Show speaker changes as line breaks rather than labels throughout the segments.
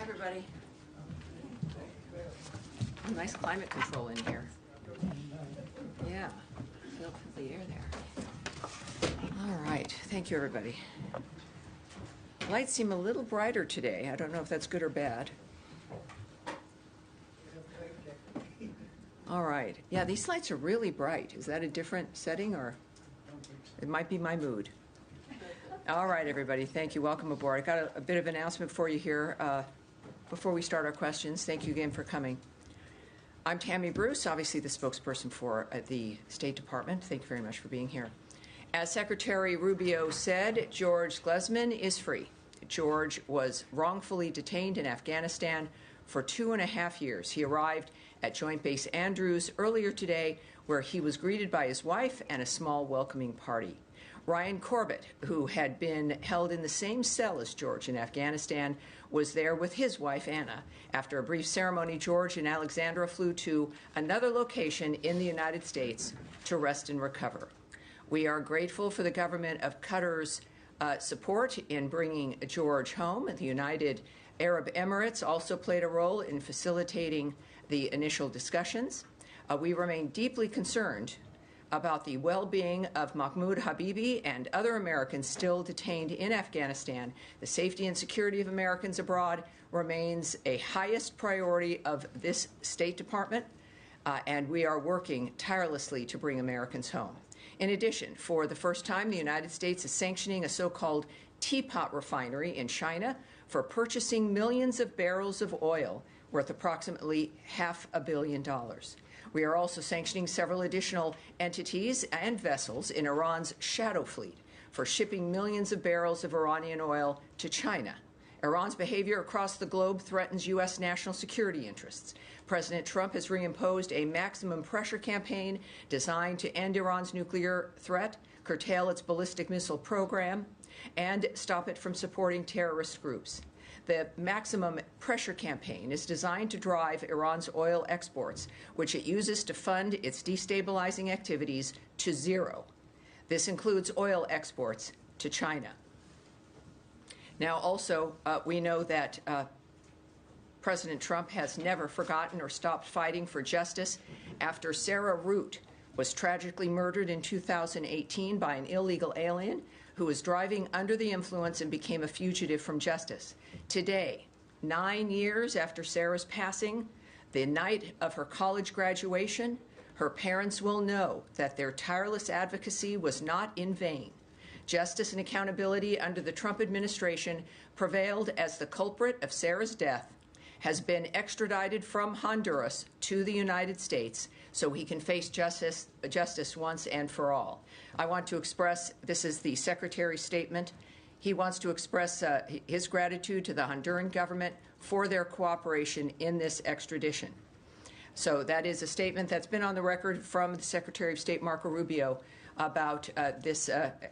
everybody. Oh, nice climate control in here. Yeah, feel the air there. All right, thank you, everybody. Lights seem a little brighter today. I don't know if that's good or bad. All right. Yeah, these lights are really bright. Is that a different setting, or it might be my mood? All right, everybody. Thank you. Welcome aboard. I got a bit of an announcement for you here before we start our questions. Thank you again for coming. I'm Tammy Bruce, obviously the spokesperson for the State Department. Thank you very much for being here. As Secretary Rubio said, George Glesman is free. George was wrongfully detained in Afghanistan for 2.5 years. He arrived at Joint Base Andrews earlier today, where he was greeted by his wife and a small welcoming party. Ryan Corbett, who had been held in the same cell as George in Afghanistan, was there with his wife, Anna. After a brief ceremony, George and Alexandra flew to another location in the United States to rest and recover. We are grateful for the government of Qatar's support in bringing George home. The United Arab Emirates also played a role in facilitating the initial discussions. We remain deeply concerned about the well-being of Mahmoud Habibi and other Americans still detained in Afghanistan. The safety and security of Americans abroad remains a highest priority of this State Department, and we are working tirelessly to bring Americans home. In addition, for the first time, the United States is sanctioning a so-called teapot refinery in China for purchasing millions of barrels of oil worth approximately $500 million. We are also sanctioning several additional entities and vessels in Iran's shadow fleet for shipping millions of barrels of Iranian oil to China. Iran's behavior across the globe threatens U.S. national security interests. President Trump has reimposed a maximum pressure campaign designed to end Iran's nuclear threat, curtail its ballistic missile program, and stop it from supporting terrorist groups. The maximum pressure campaign is designed to drive Iran's oil exports, which it uses to fund its destabilizing activities, to zero. This includes oil exports to China. Now, also, we know that President Trump has never forgotten or stopped fighting for justice after Sarah Root was tragically murdered in 2018 by an illegal alien who was driving under the influence and became a fugitive from justice. Today, 9 years after Sarah's passing, the night of her college graduation, her parents will know that their tireless advocacy was not in vain. Justice and accountability under the Trump administration prevailed as the culprit of Sarah's death has been extradited from Honduras to the United States so he can face justice once and for all. I want to express, this is the Secretary's statement, he wants to express his gratitude to the Honduran government for their cooperation in this extradition. So that is a statement that's been on the record from the Secretary of State, Marco Rubio, about this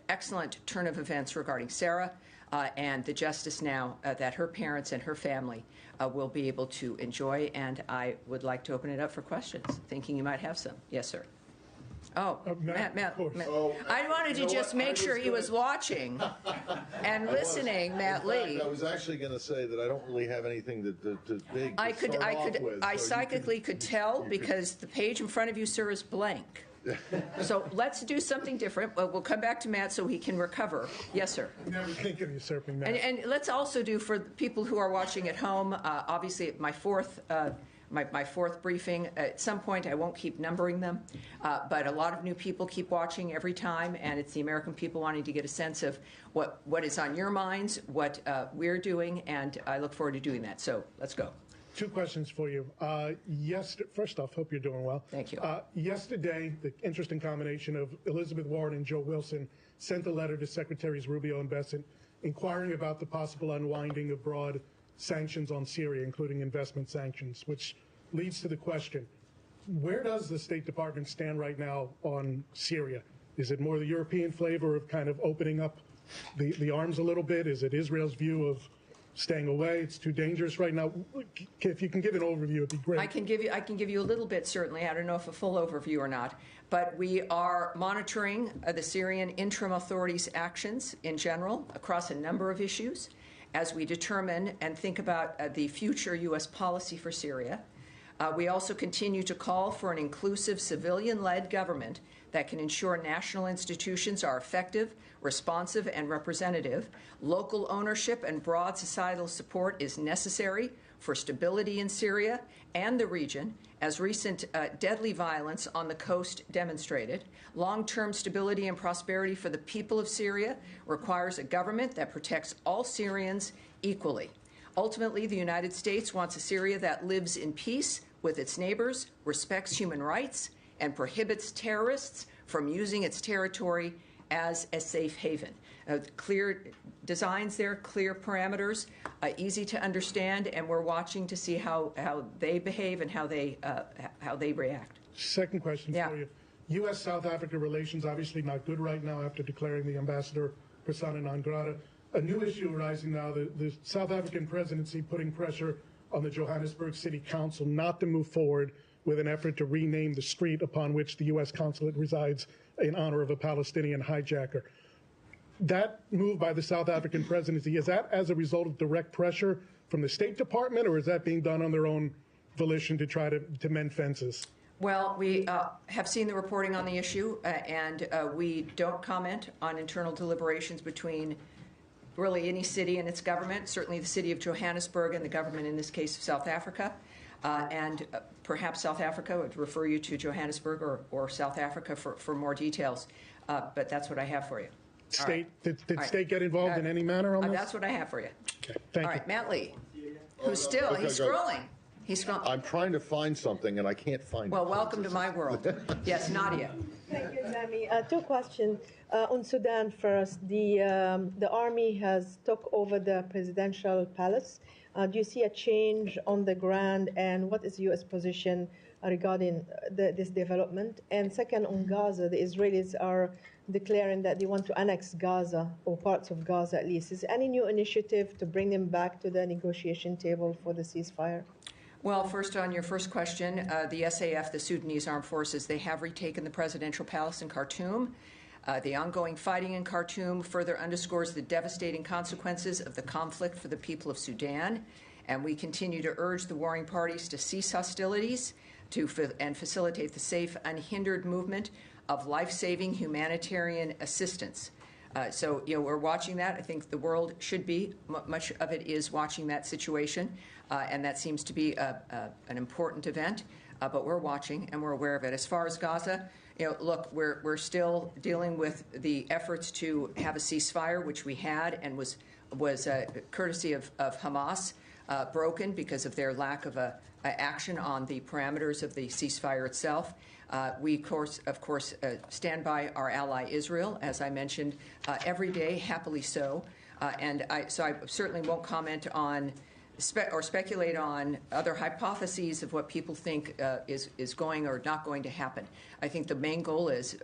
excellent turn of events regarding Sarah and the justice now that her parents and her family will be able to enjoy. And I would like to open it up for questions, thinking you might have some. Yes, sir. Oh, Matt. I wanted to just make sure he was watching and listening, Matt Lee.
I was actually going to say that I don't really have anything to big
I psychically could tell because the page in front of you, sir, is blank. So let's do something different. We'll come back to Matt so he can recover. Yes, sir.
Never think of usurping Matt.
And let's also do, for people who are watching at home, obviously my fourth briefing. At some point, I won't keep numbering them, but a lot of new people keep watching every time, and it's the American people wanting to get a sense of what is on your minds, what we're doing, and I look forward to doing that. So let's go.
2 questions for you. First off, hope you're doing well.
Thank you.
Yesterday, the interesting combination of Elizabeth Warren and Joe Wilson sent a letter to Secretaries Rubio and Bessent inquiring about the possible unwinding of broad sanctions on Syria, including investment sanctions, which leads to the question, where does the State Department stand right now on Syria? Is it more the European flavor of kind of opening up the arms a little bit? Is it Israel's view of staying away? It's too dangerous right now. If you can give an overview, it'd be great.
I can give you a little bit, certainly. I don't know if a full overview or not, but we are monitoring the Syrian interim authorities' actions in general across a number of issues, as we determine and think about the future U.S. policy for Syria. We also continue to call for an inclusive civilian-led government that can ensure national institutions are effective, responsive, and representative. Local ownership and broad societal support is necessary for stability in Syria and the region, as recent deadly violence on the coast demonstrated. Long-term stability and prosperity for the people of Syria requires a government that protects all Syrians equally. Ultimately, the United States wants a Syria that lives in peace with its neighbors, respects human rights, and prohibits terrorists from using its territory as a safe haven. Clear designs there, clear parameters, easy to understand, and we're watching to see how they behave and how they react.
Second question for you. U.S.-South Africa relations obviously not good right now after declaring the ambassador persona non grata. A new issue arising now, the South African presidency putting pressure on the Johannesburg City Council not to move forward with an effort to rename the street upon which the U.S. consulate resides in honor of a Palestinian hijacker. That move by the South African presidency, is that as a result of direct pressure from the State Department, or is that being done on their own volition to try to mend fences?
Well, we have seen the reporting on the issue, and we don't comment on internal deliberations between really any city and its government, certainly the city of Johannesburg and the government, in this case of South Africa. And perhaps South Africa would refer you to Johannesburg or South Africa for more details. But that's what I have for you.
State, did state get involved in any manner on this?
That's what I have for you.
Okay, thank you.
All right, Matt Lee, who's still, he's scrolling. He's scrolling.
I'm trying to find something and I can't find it.
Well, welcome to my world. Yes, Nadia.
Thank you, Tammy. Two questions. On Sudan first, the army has took over the presidential palace. Do you see a change on the ground, and what is the U.S. position regarding this development? And second, on Gaza, the Israelis are declaring that they want to annex Gaza, or parts of Gaza at least. Is there any new initiative to bring them back to the negotiation table for the ceasefire?
Well, first on your first question, the SAF, the Sudanese Armed Forces, they have retaken the presidential palace in Khartoum. The ongoing fighting in Khartoum further underscores the devastating consequences of the conflict for the people of Sudan, and we continue to urge the warring parties to cease hostilities and facilitate the safe, unhindered movement of life-saving humanitarian assistance. So, we're watching that. I think the world should be. Much of it is watching that situation, and that seems to be an important event. But we're watching and we're aware of it. As far as Gaza, look, we're still dealing with the efforts to have a ceasefire, which we had and was courtesy of Hamas, broken because of their lack of action on the parameters of the ceasefire itself. We, of course, stand by our ally Israel, as I mentioned, every day, happily so. So I certainly won't comment on or speculate on other hypotheses of what people think is going or not going to happen. I think the main goal is,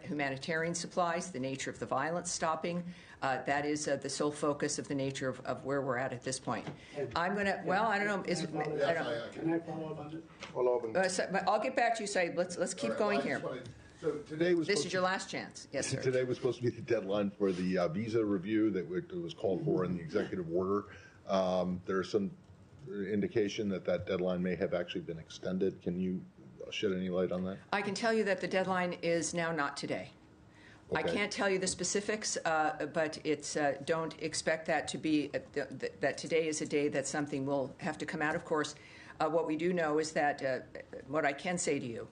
humanitarian supplies, the nature of the violence stopping. That is the sole focus of the nature of where we're at this point. I'm going to, I don't know.
Can I follow up on it?
Follow up on
but I'll get back to you, Saeed. Let's keep going here.
So today was
This is your last chance. Yes, sir.
Today was supposed to be the deadline for the visa review that was called for in the executive order. There's some indication that deadline may have actually been extended. Can you shed any light on that?
I can tell you that the deadline is now not today. Okay. I can't tell you the specifics, but it's don't expect that to be that today is a day that something will have to come out. Of course, what we do know is that what I can say to you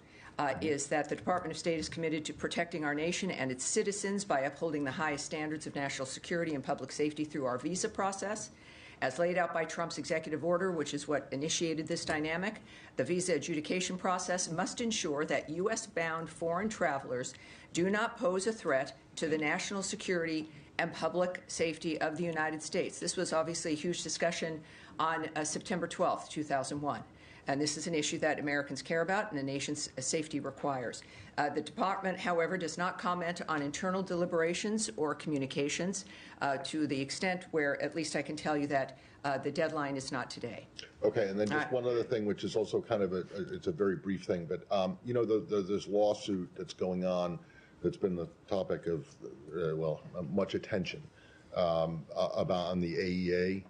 is that the Department of State is committed to protecting our nation and its citizens by upholding the highest standards of national security and public safety through our visa process. As laid out by Trump's executive order, which is what initiated this dynamic, the visa adjudication process must ensure that U.S.-bound foreign travelers do not pose a threat to the national security and public safety of the United States. This was obviously a huge discussion on September 12th, 2001. And this is an issue that Americans care about and the nation's safety requires. The department, however, does not comment on internal deliberations or communications to the extent where, at least I can tell you that the deadline is not today.
Okay, and then just one other thing, which is also kind of it's a very brief thing, but this lawsuit that's going on that's been the topic of, much attention. about on the AEA,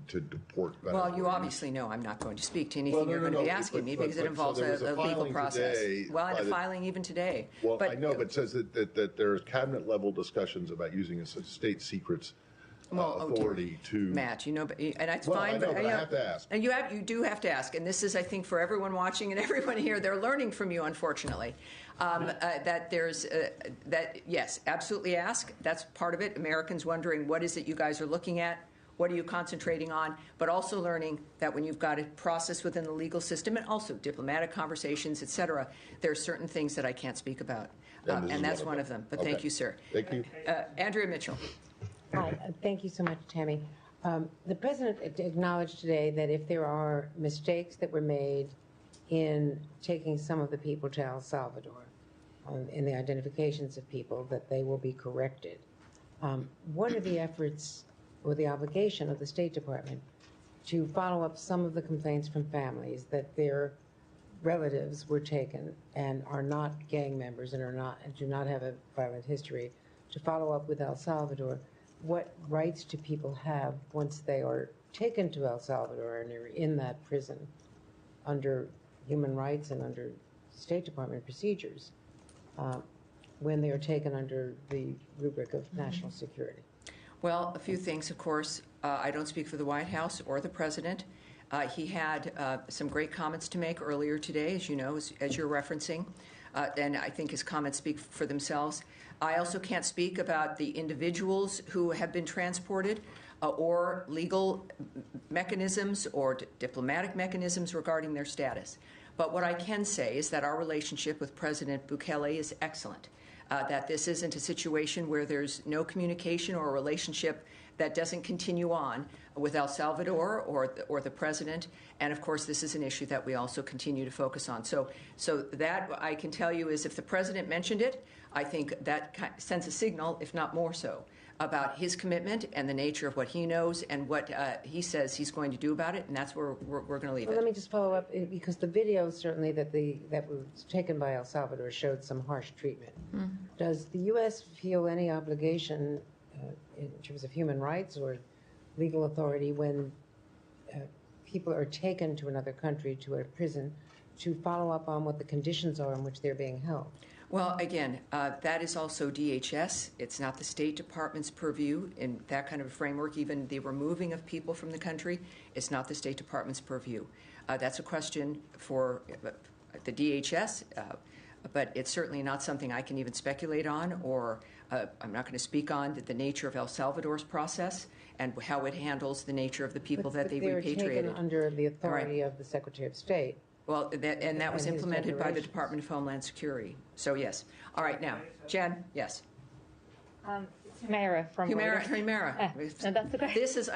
to deport.
Well, you obviously know I'm not going to speak to anything you're going to be asking me because it involves
so there was
a legal
filing
process.
today
Well, and
by
a
the-
filing even today.
Well, I know, but it says that there's cabinet level discussions about using a state secrets authority to.
Matt, you know, and that's
Well,
fine.
I know, but I have to ask.
And you do have to ask. And this is, I think, for everyone watching and everyone here, they're learning from you, unfortunately. That there's that yes, absolutely ask. That's part of it. Americans wondering what is it you guys are looking at. What are you concentrating on? But also learning that when you've got a process within the legal system and also diplomatic conversations, et cetera, there are certain things that I can't speak about. And that's one of them. But thank you, sir.
Thank you.
Andrea Mitchell.
Hi, thank you so much, Tammy. The President acknowledged today that if there are mistakes that were made in taking some of the people to El Salvador, in the identifications of people, that they will be corrected. What are the efforts or the obligation of the State Department to follow up some of the complaints from families that their relatives were taken and are not gang members and do not have a violent history, to follow up with El Salvador? What rights do people have once they are taken to El Salvador and are in that prison under human rights and under State Department procedures when they are taken under the rubric of national security?
Well, a few things, of course. I don't speak for the White House or the President. He had some great comments to make earlier today, as you know, as you're referencing, and I think his comments speak for themselves. I also can't speak about the individuals who have been transported or legal mechanisms or diplomatic mechanisms regarding their status. But what I can say is that our relationship with President Bukele is excellent. That this isn't a situation where there's no communication or a relationship that doesn't continue on with El Salvador or the president. And of course, this is an issue that we also continue to focus on. So that I can tell you is if the president mentioned it, I think that sends a signal, if not more so, about his commitment and the nature of what he knows and what he says he's going to do about it. And that's where we're going to leave it.
Let me just follow up, because the video certainly that was taken by El Salvador showed some harsh treatment. Mm-hmm. Does the U.S. feel any obligation in terms of human rights or legal authority when people are taken to another country, to a prison, to follow up on what the conditions are in which they're being held?
Well, again, that is also DHS. It's not the State Department's purview in that kind of a framework. Even the removing of people from the country is not the State Department's purview. That's a question for the DHS, but it's certainly not something I can even speculate on, or I'm not going to speak on the nature of El Salvador's process and how it handles the nature of the people that they repatriated.
They're taken under the authority of the Secretary of State.
Well, that was implemented by the Department of Homeland Security. So, yes. All right, now, Jen, yes.
Humera from
Humera.
No, that's okay.
This is,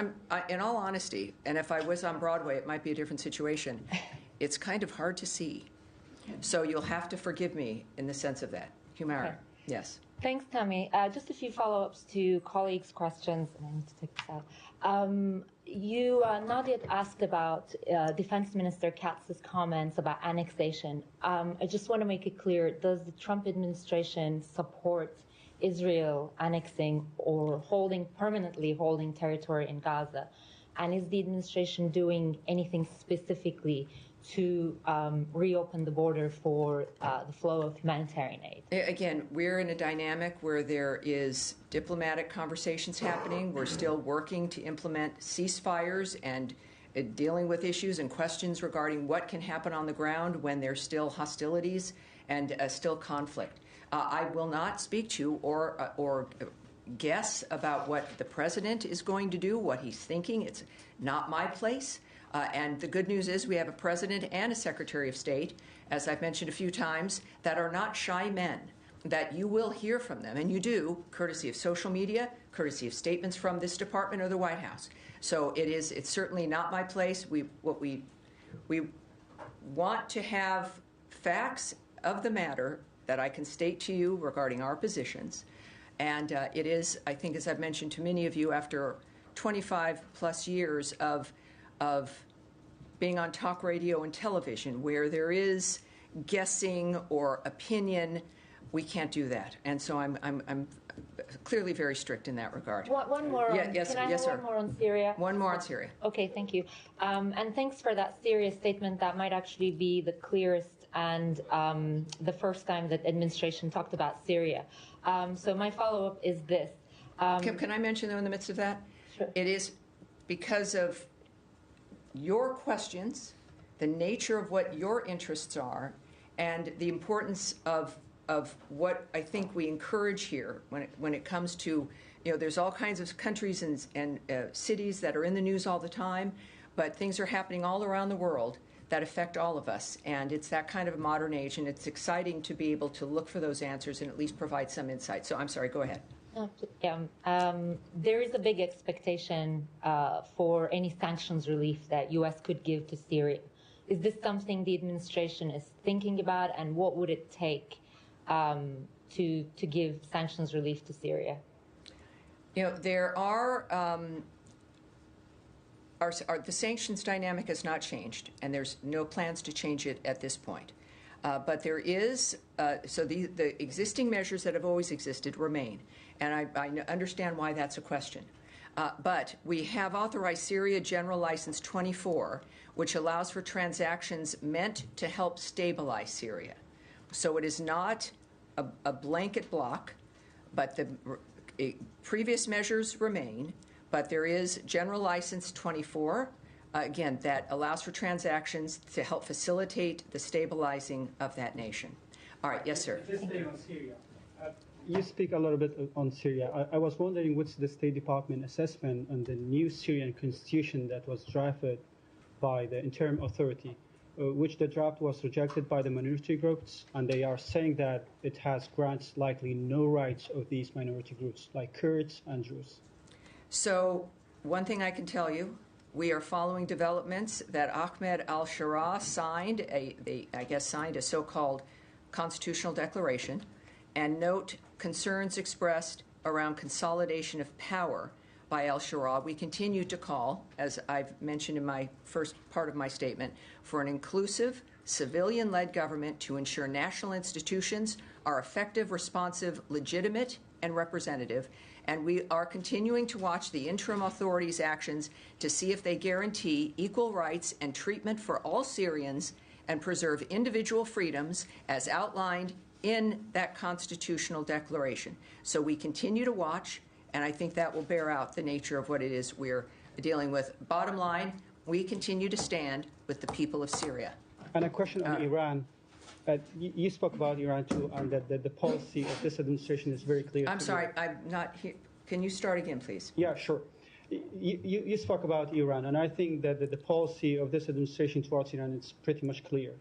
in all honesty, and if I was on Broadway, it might be a different situation. It's kind of hard to see. So you'll have to forgive me in the sense of that. Humera, okay. Yes.
Thanks, Tammy. Just a few follow-ups to colleagues' questions. And I need to take this out. Nadia asked about Defense Minister Katz's comments about annexation. I just want to make it clear, does the Trump administration support Israel annexing or permanently holding territory in Gaza? And is the administration doing anything specifically to reopen the border for the flow of humanitarian aid?
Again, we're in a dynamic where there is diplomatic conversations happening. We're still working to implement ceasefires and dealing with issues and questions regarding what can happen on the ground when there's still hostilities and still conflict. I will not speak to or guess about what the president is going to do, what he's thinking. It's not my place. And the good news is we have a president and a secretary of state, as I've mentioned a few times, that are not shy men, that you will hear from them. And you do, courtesy of social media, courtesy of statements from this department or the White House. So it's certainly not my place. We want to have facts of the matter that I can state to you regarding our positions. And it is, I think, as I've mentioned to many of you, after 25 plus years of being on talk radio and television, where there is guessing or opinion we can't do that. And so I'm clearly very strict in that regard.
One more.
Yeah, yes,
can I
yes,
have
sir.
one more on Syria?
One more on Syria.
Okay, thank you. And thanks for that serious statement. That might actually be the clearest and the first time that administration talked about Syria. So my follow-up is this.
Can I mention, though, in the midst of that?
Sure.
It is because of your questions, the nature of what your interests are, and the importance of what I think we encourage here when it comes to, there's all kinds of countries and cities that are in the news all the time, but things are happening all around the world that affect all of us. And it's that kind of a modern age, and it's exciting to be able to look for those answers and at least provide some insight. So I'm sorry, go ahead.
There is a big expectation for any sanctions relief that U.S. could give to Syria. Is this something the administration is thinking about, and what would it take to give sanctions relief to Syria?
There the sanctions dynamic has not changed, and there's no plans to change it at this point. But there is, so the existing measures that have always existed remain, and I understand why that's a question. But we have authorized Syria General License 24, which allows for transactions meant to help stabilize Syria. So it is not a blanket block, but the previous measures remain, but there is General License 24, again, that allows for transactions to help facilitate the stabilizing of that nation. All right, yes, sir.
This thing on Syria. You speak a little bit on Syria. I was wondering what's the State Department assessment on the new Syrian constitution that was drafted by the interim authority, which the draft was rejected by the minority groups, and they are saying that it has grants likely no rights of these minority groups, like Kurds and Druze.
So one thing I can tell you, we are following developments that Ahmed al-Shara signed, signed a so-called constitutional declaration, and note concerns expressed around consolidation of power by al-Shara. We continue to call, as I've mentioned in my first part of my statement, for an inclusive, civilian-led government to ensure national institutions are effective, responsive, legitimate, and representative. And we are continuing to watch the interim authorities' actions to see if they guarantee equal rights and treatment for all Syrians and preserve individual freedoms as outlined in that constitutional declaration. So we continue to watch, and I think that will bear out the nature of what it is we're dealing with. Bottom line, we continue to stand with the people of Syria.
And a question on Iran. You spoke about Iran too, and that the policy of this administration is very clear.
I'm sorry, I'm not here. Can you start again, please?
Yeah, sure. You spoke about Iran, and I think that the policy of this administration towards Iran is pretty much clear.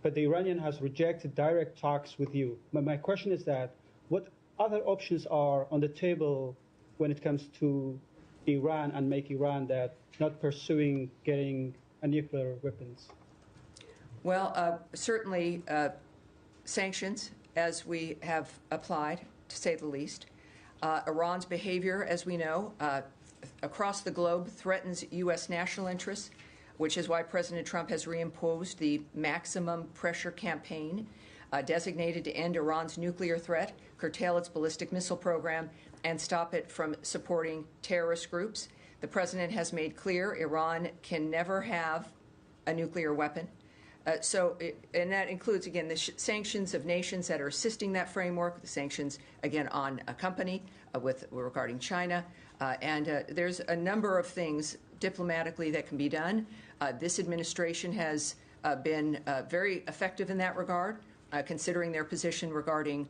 But the Iranian has rejected direct talks with you. But my question is that what other options are on the table when it comes to Iran and make Iran that not pursuing getting a nuclear weapons?
Well, certainly sanctions, as we have applied, to say the least. Iran's behavior, as we know, across the globe threatens U.S. national interests, which is why President Trump has reimposed the maximum pressure campaign designated to end Iran's nuclear threat, curtail its ballistic missile program, and stop it from supporting terrorist groups. The president has made clear Iran can never have a nuclear weapon. And that includes, again, the sanctions of nations that are assisting that framework, the sanctions, again, on a company regarding China. And there's a number of things diplomatically that can be done. This administration has been very effective in that regard, considering their position regarding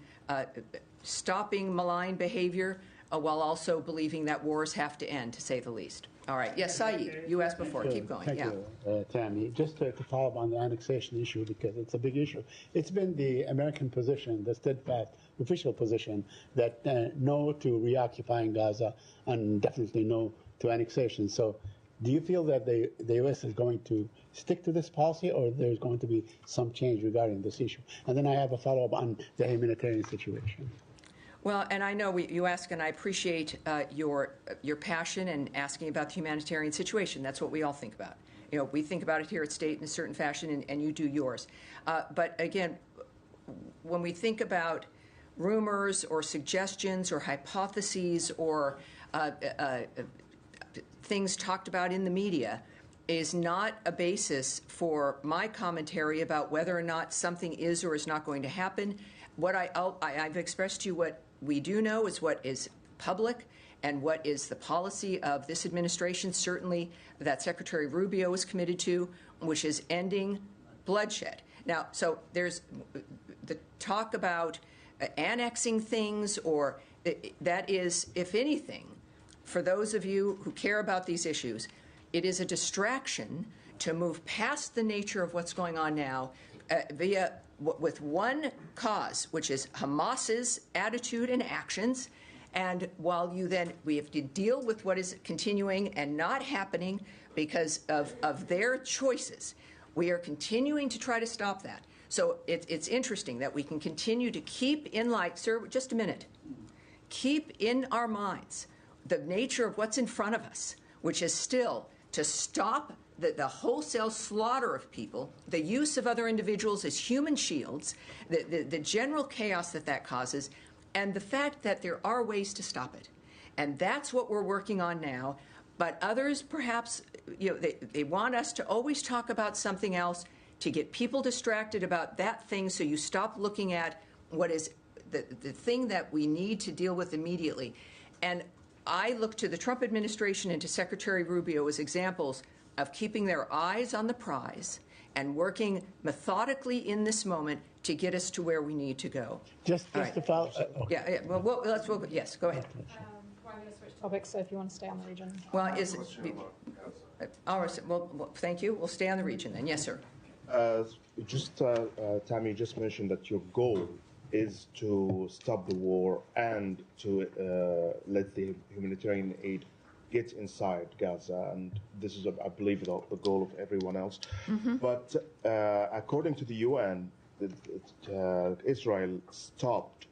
stopping malign behavior while also believing that wars have to end, to say the least. All right. Yes, Saeed, you asked before. Keep going.
Thank you, Tammy. Just to follow up on the annexation issue, because it's a big issue. It's been the American position, the steadfast official position, that no to reoccupying Gaza and definitely no to annexation. So do you feel that the U.S. is going to stick to this policy, or there's going to be some change regarding this issue? And then I have a follow-up on the humanitarian situation.
Well, and I know you ask, and I appreciate your passion and asking about the humanitarian situation. That's what we all think about. We think about it here at State in a certain fashion, and you do yours. But again, when we think about rumors or suggestions or hypotheses or things talked about in the media is not a basis for my commentary about whether or not something is or is not going to happen. What I've expressed to you what we do know is what is public and what is the policy of this administration, certainly that Secretary Rubio is committed to, which is ending bloodshed. Now, so there's the talk about annexing things, or that is, if anything, for those of you who care about these issues, it is a distraction to move past the nature of what's going on now with one cause, which is Hamas's attitude and actions. And while we have to deal with what is continuing and not happening because of their choices, we are continuing to try to stop that. So it's interesting that we can continue to keep in light, sir, just a minute, keep in our minds the nature of what's in front of us, which is still to stop the wholesale slaughter of people, the use of other individuals as human shields, the general chaos that causes, and the fact that there are ways to stop it. And that's what we're working on now. But others, perhaps, they want us to always talk about something else to get people distracted about that thing, so you stop looking at what is the thing that we need to deal with immediately. And I look to the Trump administration and to Secretary Rubio as examples of keeping their eyes on the prize and working methodically in this moment to get us to where we need to go.
Just
right.
to follow.
Yeah. Yes. Go ahead.
We're going to switch topics, so if you want to stay on the region.
Well, well, thank you. We'll stay on the region then. Yes, sir.
Tammy just mentioned that your goal is to stop the war and to let the humanitarian aid get inside Gaza, and this is, I believe, the goal of everyone else. Mm-hmm. But according to the UN, Israel stopped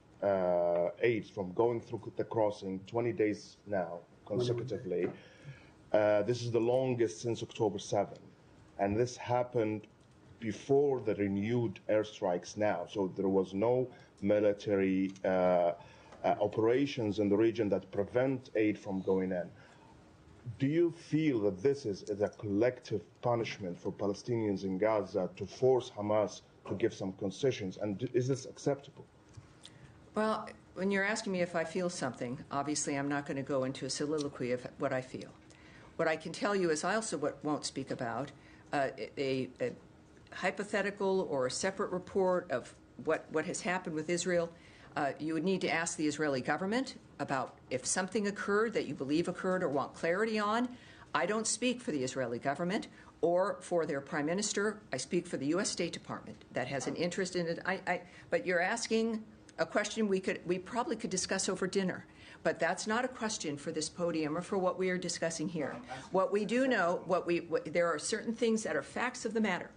aid from going through the crossing 20 days now consecutively. This is the longest since October 7, and this happened before the renewed airstrikes now. So there was no military operations in the region that prevent aid from going in. Do you feel that this is a collective punishment for Palestinians in Gaza to force Hamas to give some concessions? And is this acceptable?
Well, when you're asking me if I feel something, obviously I'm not going to go into a soliloquy of what I feel. What I can tell you is I also won't speak about a hypothetical or a separate report of what has happened with Israel. You would need to ask the Israeli government about if something occurred that you believe occurred or want clarity on. I don't speak for the Israeli government or for their prime minister. I speak for the U.S. State Department that has an interest in it. But you're asking a question we probably could discuss over dinner. But that's not a question for this podium or for what we are discussing here. What we do know, there are certain things that are facts of the matter,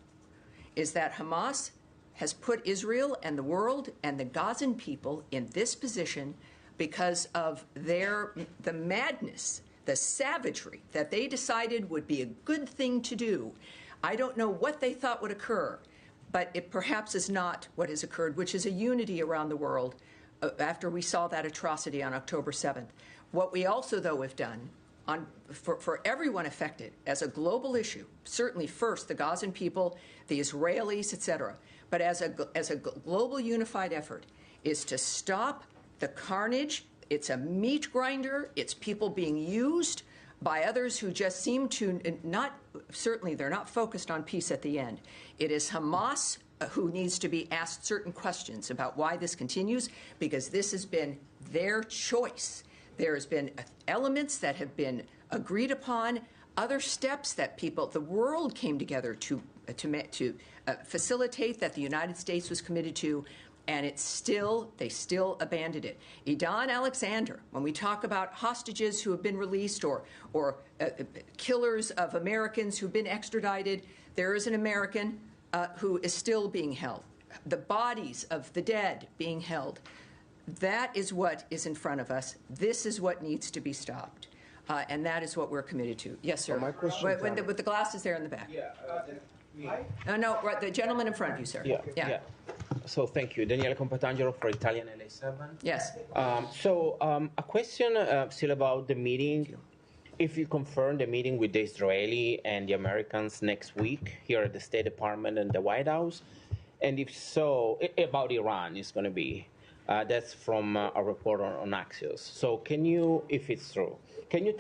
is that Hamas has put Israel and the world and the Gazan people in this position because of the madness, the savagery that they decided would be a good thing to do. I don't know what they thought would occur, but it perhaps is not what has occurred, which is a unity around the world after we saw that atrocity on October 7th. What we also, though, have done for everyone affected as a global issue, certainly first the Gazan people, the Israelis, etc., but as a global unified effort, is to stop the carnage. It's a meat grinder. It's people being used by others who just seem to certainly they're not focused on peace at the end. It is Hamas who needs to be asked certain questions about why this continues, because this has been their choice. There has been elements that have been agreed upon, other steps that the world came together to facilitate that the United States was committed to, and they still abandoned it. Idan Alexander, when we talk about hostages who have been released or killers of Americans who've been extradited, there is an American who is still being held. The bodies of the dead being held. That is what is in front of us. This is what needs to be stopped. And that is what we're committed to. Yes, sir.
My question,
with the glasses there in the back.
Yeah.
No, right, the gentleman in front of you, sir.
Yeah.
So thank you. Daniele Compatangelo for Italian LA7.
Yes.
A question still about the meeting. If you confirm the meeting with the Israeli and the Americans next week here at the State Department and the White House, and if so, about Iran is going to be. That's from a report on Axios. So can you, if it's true, can you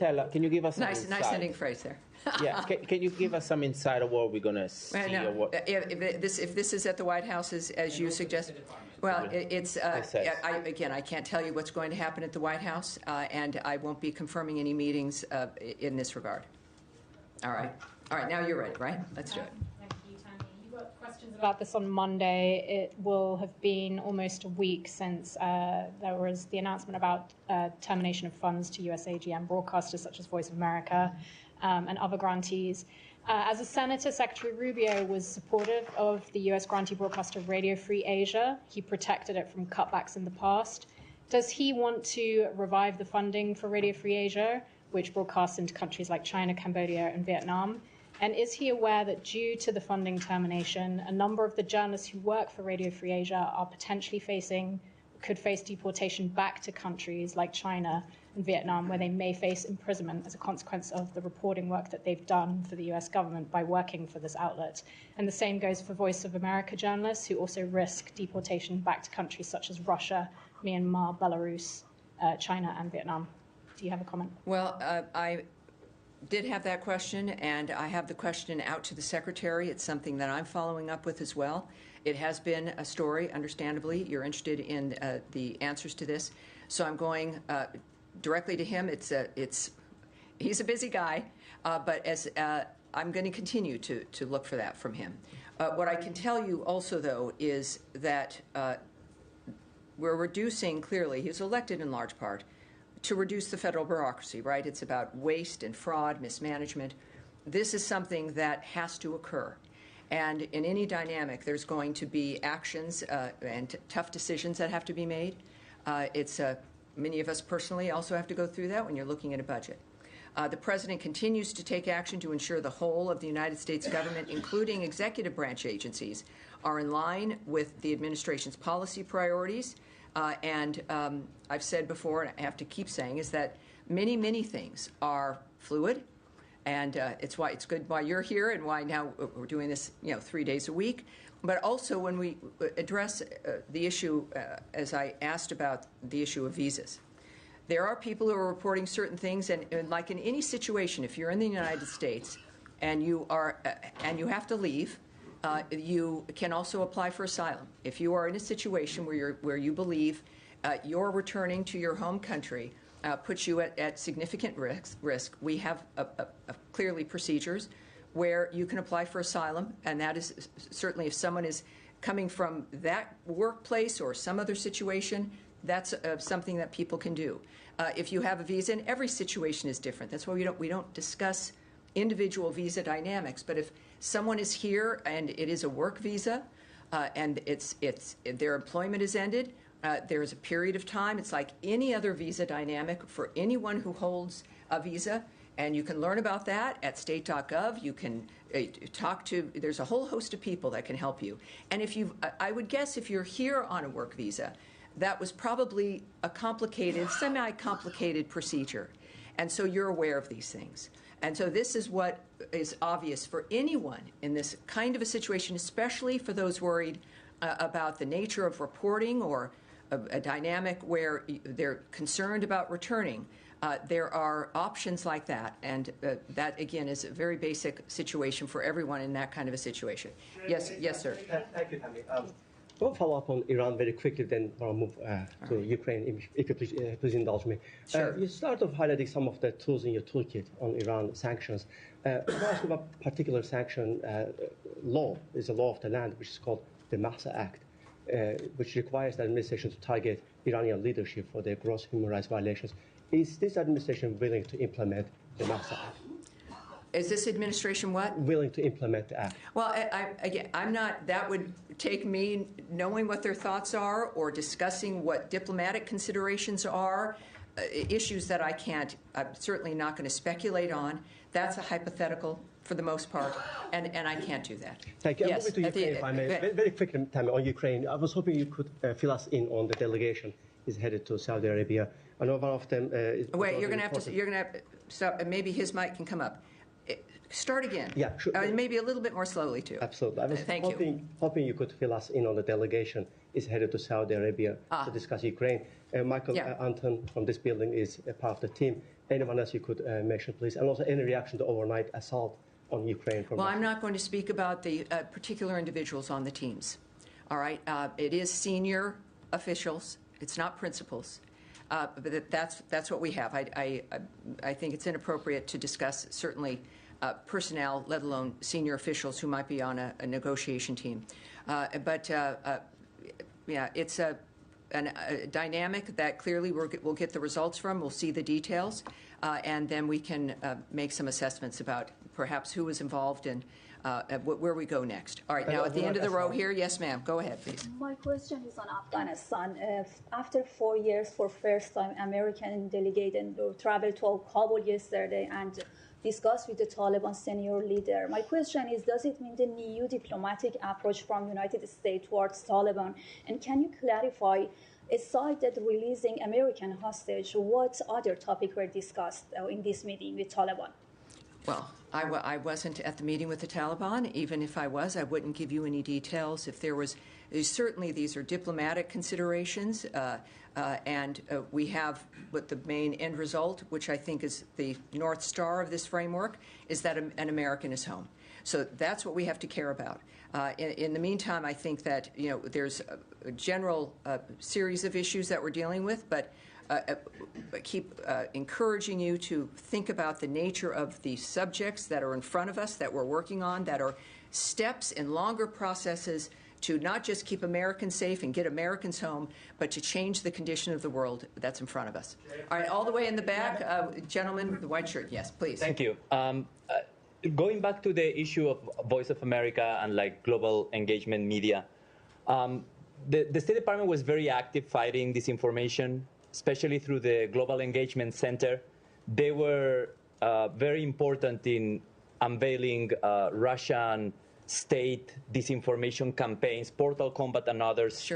give us some
Nice ending phrase there.
Yeah, can you give us some insight of what we're going to see?
No,
or what?
if this is at the White House, as you suggest, well, I can't tell you what's going to happen at the White House, and I won't be confirming any meetings in this regard. All right. Now you're ready, right? Let's do it.
Thank you, Tammy. You got questions about this on Monday. It will have been almost a week since there was the announcement about termination of funds to US AGM broadcasters such as Voice of America and other grantees. As a senator, Secretary Rubio was supportive of the U.S. grantee broadcaster Radio Free Asia. He protected it from cutbacks in the past. Does he want to revive the funding for Radio Free Asia, which broadcasts into countries like China, Cambodia, and Vietnam? And is he aware that due to the funding termination, a number of the journalists who work for Radio Free Asia are potentially could face deportation back to countries like China and Vietnam, where they may face imprisonment as a consequence of the reporting work that they've done for the US government by working for this outlet? And the same goes for Voice of America journalists, who also risk deportation back to countries such as Russia, Myanmar, Belarus, China, and Vietnam. Do you have a comment?
Well, I did have that question, and I have the question out to the Secretary. It's something that I'm following up with as well. It has been a story, understandably. You're interested in the answers to this. So I'm going directly to him. He's a busy guy, but I'm going to continue to look for that from him. What I can tell you also, though, is that we're reducing, clearly, he was elected in large part to reduce the federal bureaucracy, right? It's about waste and fraud, mismanagement. This is something that has to occur. And in any dynamic, there's going to be actions and tough decisions that have to be made. Many of us personally also have to go through that when you're looking at a budget. The President continues to take action to ensure the whole of the United States government, including executive branch agencies, are in line with the administration's policy priorities. And I've said before, and I have to keep saying, is that many, many things are fluid. And it's why it's good why you're here and why now we're doing this, 3 days a week. But also when we address the issue, as I asked about the issue of visas, there are people who are reporting certain things, and like in any situation, if you're in the United States and you have to leave, you can also apply for asylum. If you are in a situation where you believe you're returning to your home country, puts you at significant risk. We have clearly procedures where you can apply for asylum, and that is certainly if someone is coming from that workplace or some other situation, that's something that people can do. If you have a visa, and every situation is different. That's why we don't discuss individual visa dynamics. But if someone is here and it is a work visa, and their employment is ended, there is a period of time. It's like any other visa dynamic for anyone who holds a visa, and you can learn about that at state.gov. You can talk to, there's a whole host of people that can help you. And I would guess if you're here on a work visa, that was probably a complicated, semi-complicated procedure. And so you're aware of these things. And so this is what is obvious for anyone in this kind of a situation, especially for those worried about the nature of reporting or a dynamic where they're concerned about returning. There are options like that, and that, again, is a very basic situation for everyone in that kind of a situation. Yes, sir.
Thank you, Tammy. We'll follow up on Iran very quickly, then I'll move to Ukraine, if you please indulge me.
Sure.
You started highlighting some of the tools in your toolkit on Iran sanctions. I want to ask you about a particular sanction law. There's a law of the land, which is called the Mahsa Act, which requires the administration to target Iranian leadership for their gross human rights violations. Is this administration willing to implement the Mahsa Act?
Is this administration what?
Willing to implement the act.
Well, I'm not. That would take me knowing what their thoughts are or discussing what diplomatic considerations are, issues that I'm certainly not going to speculate on. That's a hypothetical for the most part, and I can't do that.
Thank you.
Yes,
I'm moving to Ukraine, if I may. Very quickly, Tammy, on Ukraine. I was hoping you could fill us in on the delegation is headed to Saudi Arabia. I know one of them is...
Wait, you're going to have to, so maybe his mic can come up. Start again.
Yeah, sure.
Maybe a little bit more slowly, too.
Absolutely. I was hoping you could fill us in on the delegation is headed to Saudi Arabia to discuss Ukraine. Michael Anton from this building is a part of the team. Anyone else you could mention, please? And also any reaction to overnight assault on Ukraine? From
I'm not going to speak about the particular individuals on the teams. All right? It is senior officials. It's not principals. But that's what we have. I think it's inappropriate to discuss, certainly, personnel, let alone senior officials who might be on a negotiation team. It's a dynamic that clearly we'll get the results from. We'll see the details, and then we can make some assessments about perhaps who was involved and where we go next. All right, now at the end of the row here, yes, ma'am. Go ahead, please.
My question is on Afghanistan. After 4 years, for first time, American delegate traveled to Kabul yesterday and discussed with the Taliban senior leader. My question is, does it mean the new diplomatic approach from United States towards Taliban? And can you clarify, aside that releasing American hostage, what other topics were discussed in this meeting with Taliban?
Well, I wasn't at the meeting with the Taliban. Even if I was, I wouldn't give you any details. If there was, certainly these are diplomatic considerations, and we have what the main end result, which I think is the North Star of this framework, is that an American is home. So that's what we have to care about. In the meantime, I think that there's a general series of issues that we're dealing with, but keep encouraging you to think about the nature of the subjects that are in front of us, that we're working on, that are steps in longer processes to not just keep Americans safe and get Americans home, but to change the condition of the world that's in front of us. All right, all the way in the back, gentleman, the white shirt, yes, please.
Thank you. Going back to the issue of Voice of America and global engagement media, the State Department was very active fighting disinformation, especially through the Global Engagement Center. They were very important in unveiling Russian state disinformation campaigns, Portal Combat and others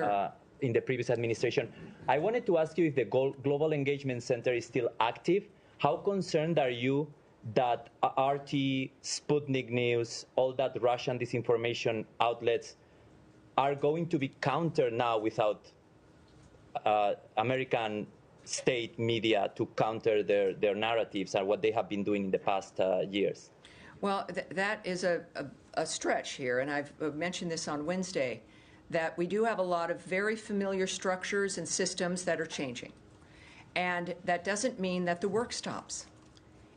in the previous administration. I wanted to ask you if the Global Engagement Center is still active. How concerned are you that RT, Sputnik News, all that Russian disinformation outlets are going to be countered now without American state media to counter their narratives and what they have been doing in the past years?
Well, that is a stretch here, and I've mentioned this on Wednesday, that we do have a lot of very familiar structures and systems that are changing. And that doesn't mean that the work stops.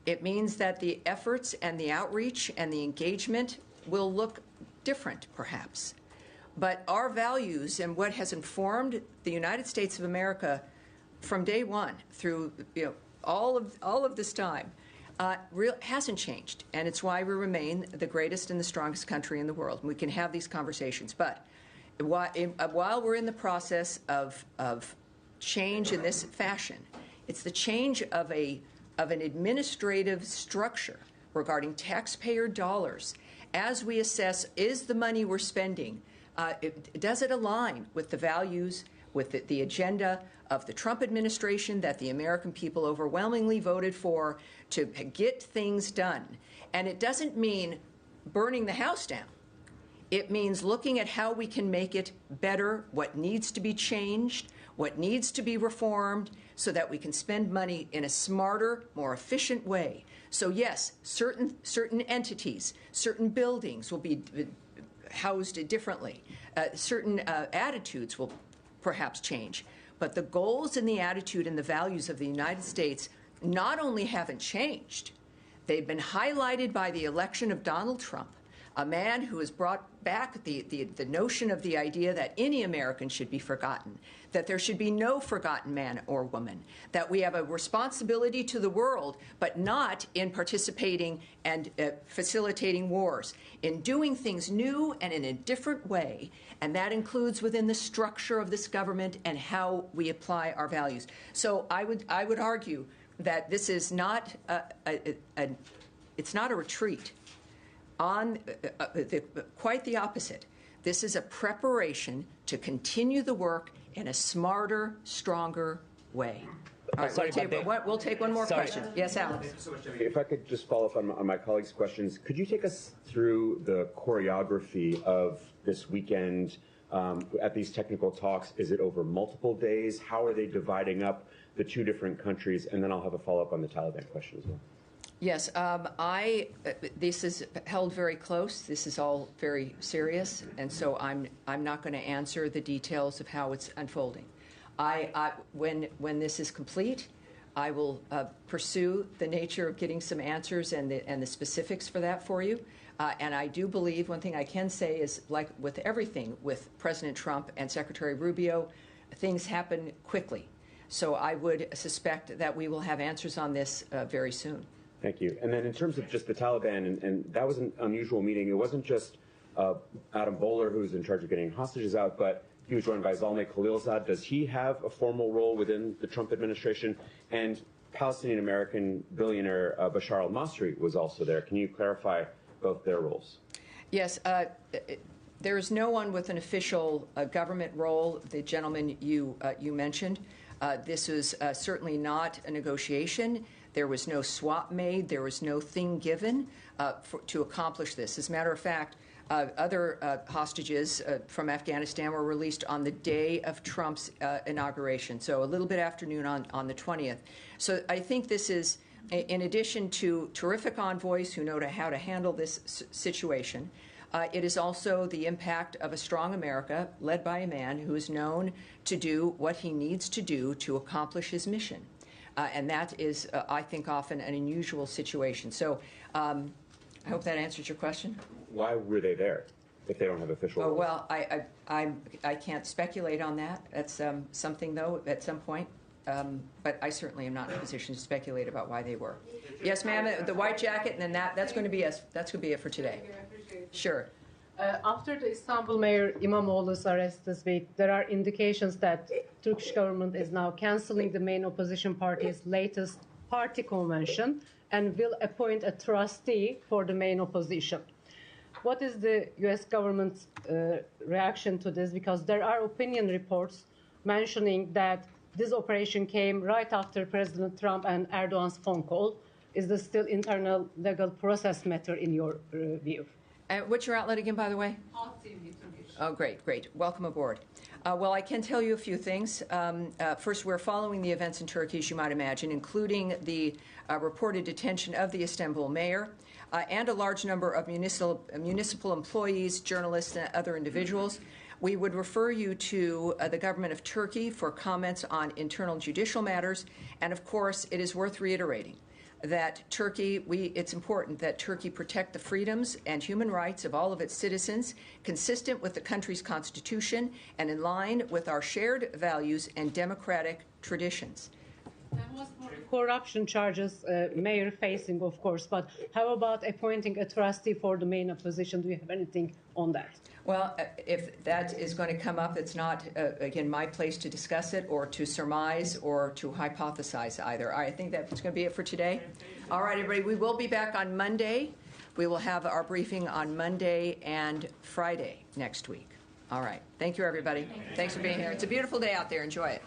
It means that the efforts and the outreach and the engagement will look different, perhaps. But our values and what has informed the United States of America from day one through all of this time hasn't changed, and it's why we remain the greatest and the strongest country in the world. And we can have these conversations, but while we're in the process of change in this fashion, it's the change of an administrative structure regarding taxpayer dollars as we assess, is the money we're spending, does it align with the values, with the agenda of the Trump administration that the American people overwhelmingly voted for to get things done? And it doesn't mean burning the house down. It means looking at how we can make it better, what needs to be changed, what needs to be reformed, so that we can spend money in a smarter, more efficient way. So yes, certain entities, certain buildings will be housed differently. Certain attitudes will perhaps change. But the goals and the attitude and the values of the United States not only haven't changed, they've been highlighted by the election of Donald Trump, a man who has brought back the notion of the idea that any American should be forgotten, that there should be no forgotten man or woman, that we have a responsibility to the world, but not in participating and facilitating wars, in doing things new and in a different way, and that includes within the structure of this government and how we apply our values. So I would argue that this is not it's not a retreat. Quite the opposite. This is a preparation to continue the work in a smarter, stronger way. All right,
sorry,
we'll take one more question. Yes, Alex.
If I could just follow up on my colleagues' questions, could you take us through the choreography of this weekend at these technical talks? Is it over multiple days? How are they dividing up the two different countries? And then I'll have a follow-up on the Taliban question as well.
Yes, this is held very close. This is all very serious, and so I'm not going to answer the details of how it's unfolding. When this is complete, I will pursue the nature of getting some answers and the specifics for that for you. And I do believe one thing I can say is, like with everything with President Trump and Secretary Rubio, things happen quickly. So I would suspect that we will have answers on this very soon.
Thank you. And then in terms of just the Taliban, and that was an unusual meeting. It wasn't just Adam Bowler who's in charge of getting hostages out, but he was joined by Zalmay Khalilzad. Does he have a formal role within the Trump administration? And Palestinian-American billionaire Bashar al-Masri was also there. Can you clarify both their roles?
Yes. There is no one with an official government role, the gentleman you mentioned. This was certainly not a negotiation. There was no swap made. There was no thing given to accomplish this. As a matter of fact, other hostages from Afghanistan were released on the day of Trump's inauguration, so a little bit afternoon on the 20th. So I think this is, in addition to terrific envoys who know how to handle this situation, it is also the impact of a strong America led by a man who is known to do what he needs to do to accomplish his mission. And that is, I think, often an unusual situation. So I hope that answers your question.
Why were they there if they don't have official roles?
Well, I can't speculate on that. That's something, though, at some point. But I certainly am not in a position to speculate about why they were. Yes, ma'am. The white jacket, and then that's going to be it for today. Sure.
After the Istanbul Mayor İmamoğlu's arrest this week, there are indications that Turkish government is now canceling the main opposition party's latest party convention and will appoint a trustee for the main opposition. What is the U.S. government's reaction to this? Because there are opinion reports mentioning that this operation came right after President Trump and Erdogan's phone call. Is this still internal legal process matter in your view?
What's your outlet again, by the way? Oh, great. Welcome aboard. Well, I can tell you a few things. First, we're following the events in Turkey, as you might imagine, including the reported detention of the Istanbul mayor and a large number of municipal employees, journalists, and other individuals. We would refer you to the government of Turkey for comments on internal judicial matters. And, of course, it is worth reiterating that it's important that Turkey protect the freedoms and human rights of all of its citizens, consistent with the country's constitution and in line with our shared values and democratic traditions.
That was for corruption charges, mayor facing, of course, but how about appointing a trustee for the main opposition? Do you have anything on that?
Well, if that is going to come up, it's not, again, my place to discuss it or to surmise or to hypothesize either. I think that's going to be it for today. All right, everybody, we will be back on Monday. We will have our briefing on Monday and Friday next week. All right. Thank you, everybody. Thanks for being here. It's a beautiful day out there. Enjoy it.